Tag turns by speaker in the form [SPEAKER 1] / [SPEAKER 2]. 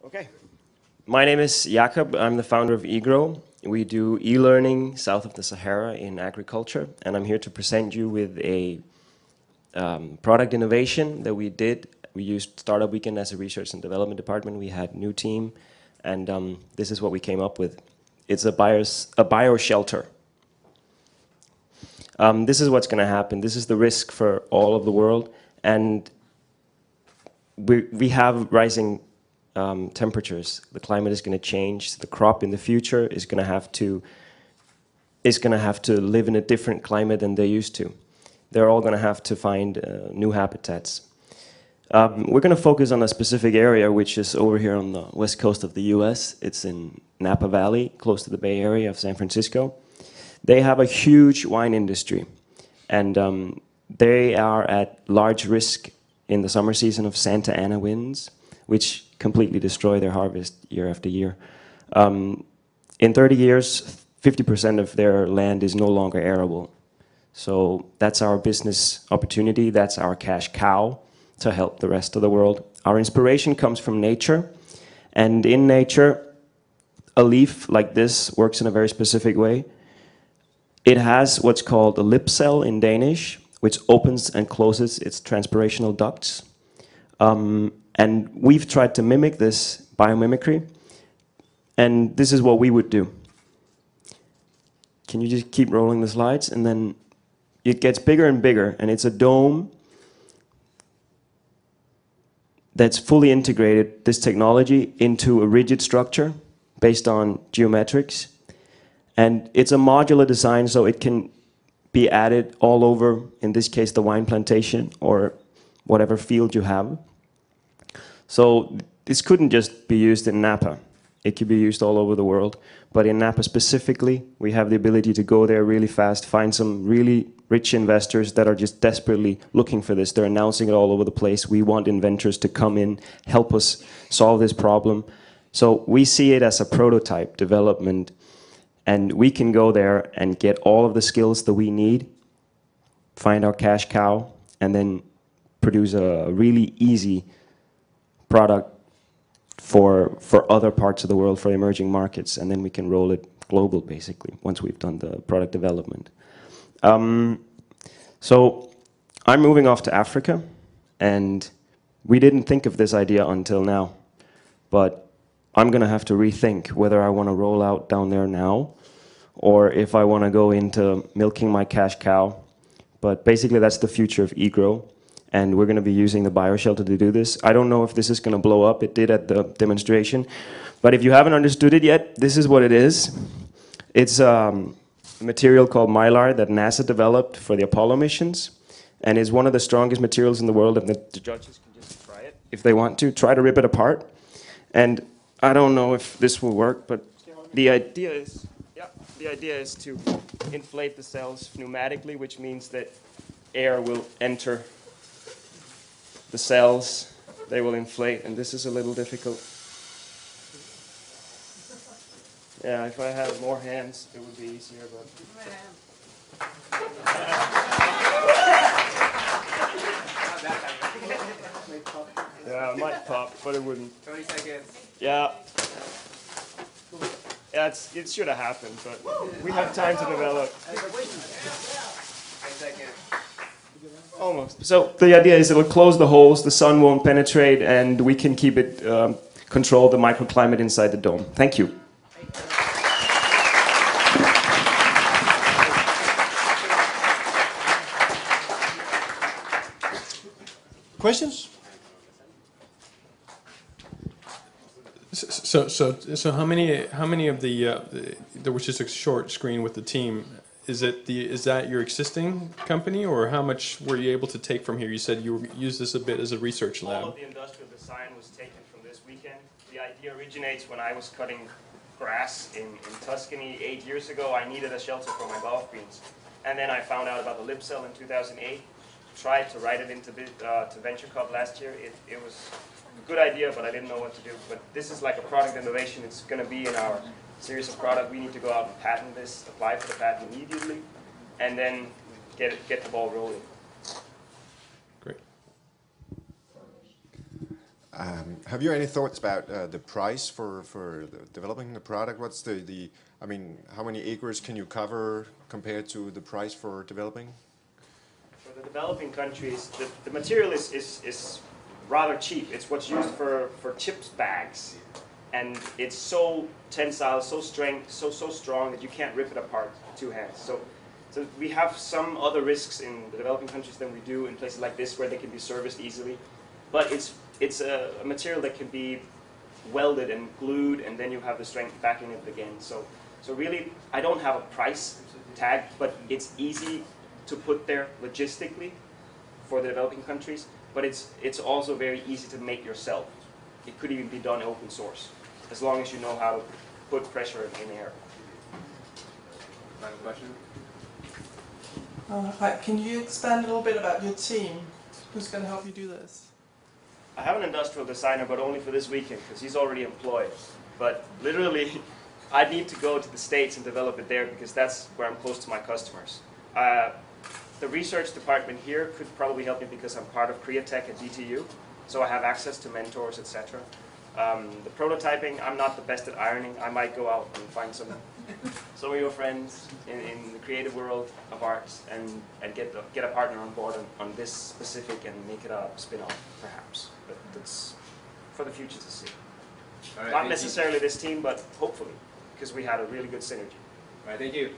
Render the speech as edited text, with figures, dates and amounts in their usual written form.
[SPEAKER 1] Okay. My name is Jakob. I'm the founder of e-gro. We do e-learning south of the Sahara in agriculture, and I'm here to present you with a product innovation that we did. We used Startup Weekend as a research and development department. We had new team, and this is what we came up with. It's a bio shelter. This is what's going to happen. This is the risk for all of the world, and we have rising temperatures. The climate is going to change. The crop in the future is going to have to live in a different climate than they used to. They're all going to have to find new habitats. We're going to focus on a specific area, which is over here on the west coast of the US. It's in Napa Valley, close to the Bay Area of San Francisco. They have a huge wine industry, and they are at large risk in the summer season of Santa Ana winds, which completely destroy their harvest year after year. In 30 years, 50% of their land is no longer arable. So that's our business opportunity, that's our cash cow to help the rest of the world. Our inspiration comes from nature, and in nature, a leaf like this works in a very specific way. It has what's called a lip cell in Danish, which opens and closes its transpirational ducts. And we've tried to mimic this biomimicry, and this is what we would do. Can you just keep rolling the slides? And then it gets bigger and bigger, and it's a dome that's fully integrated, this technology, into a rigid structure based on geometrics. And it's a modular design, so it can be added all over, in this case, the wine plantation or whatever field you have. So this couldn't just be used in Napa. It could be used all over the world. But in Napa specifically, we have the ability to go there really fast, find some really rich investors that are just desperately looking for this. They're announcing it all over the place. We want inventors to come in, help us solve this problem. So we see it as a prototype development, and we can go there and get all of the skills that we need, find our cash cow, and then produce a really easy product for other parts of the world, for emerging markets, and then we can roll it global, basically, once we've done the product development. So I'm moving off to Africa, and we didn't think of this idea until now, but I'm going to have to rethink whether I want to roll out down there now, or if I want to go into milking my cash cow. But basically, that's the future of e-gro. And we're going to be using the bioshelter to do this. I don't know if this is going to blow up. It did at the demonstration. But if you haven't understood it yet, this is what it is. It's a material called mylar that NASA developed for the Apollo missions. And it's one of the strongest materials in the world. And the judges can just try it if they want to. Try to rip it apart. And I don't know if this will work, but the idea is to inflate the cells pneumatically, which means that air will enter the cells, they will inflate, and this is a little difficult. Yeah, if I had more hands, it would be easier, but... Yeah, it might pop, but it wouldn't. 20 seconds. Yeah. Yeah, it should have happened, but we have time to develop. 10 seconds. Almost. So the idea is it'll close the holes, the sun won't penetrate, and we can keep it, control the microclimate inside the dome. Thank you.
[SPEAKER 2] Questions? So how many of there was just a short screen with the team. Is that your existing company, or how much were you able to take from here? You said you used this a bit as a research lab.
[SPEAKER 1] All of the industrial design was taken from this weekend. The idea originates when I was cutting grass in Tuscany 8 years ago. I needed a shelter for my golf greens. And then I found out about the lip cell in 2008. Tried to write it into to Venture Cup last year. It was a good idea, but I didn't know what to do. But this is like a product innovation. It's going to be in our series of product. We need to go out and patent this, apply for the patent immediately, and then get the ball rolling.
[SPEAKER 2] Great.
[SPEAKER 3] Have you any thoughts about the price for developing the product? What's I mean, how many acres can you cover compared to the price for developing?
[SPEAKER 1] For the developing countries, the material is rather cheap. It's what's used for chips bags. And it's so tensile, so strong that you can't rip it apart with two hands. So we have some other risks in the developing countries than we do in places like this where they can be serviced easily. But it's a material that can be welded and glued, and then you have the strength backing it again. So really, I don't have a price tag, but it's easy to put there logistically for the developing countries. But it's also very easy to make yourself. It could even be done open source, as long as you know how to put pressure in air.
[SPEAKER 2] Final question?
[SPEAKER 4] Hi, can you expand a little bit about your team? Who's going to help you do this?
[SPEAKER 1] I have an industrial designer, but only for this weekend, because he's already employed. But literally, I need to go to the States and develop it there, because that's where I'm close to my customers. The research department here could probably help me, because I'm part of Createch at DTU, so I have access to mentors, etc. The prototyping, I'm not the best at ironing. I might go out and find some of your friends in the creative world of arts and get a partner on board on this specific and make it a spin-off, perhaps. But that's for the future to see.
[SPEAKER 2] All right,
[SPEAKER 1] Not necessarily this team, but hopefully, because we had a really good synergy.
[SPEAKER 2] All right, thank you.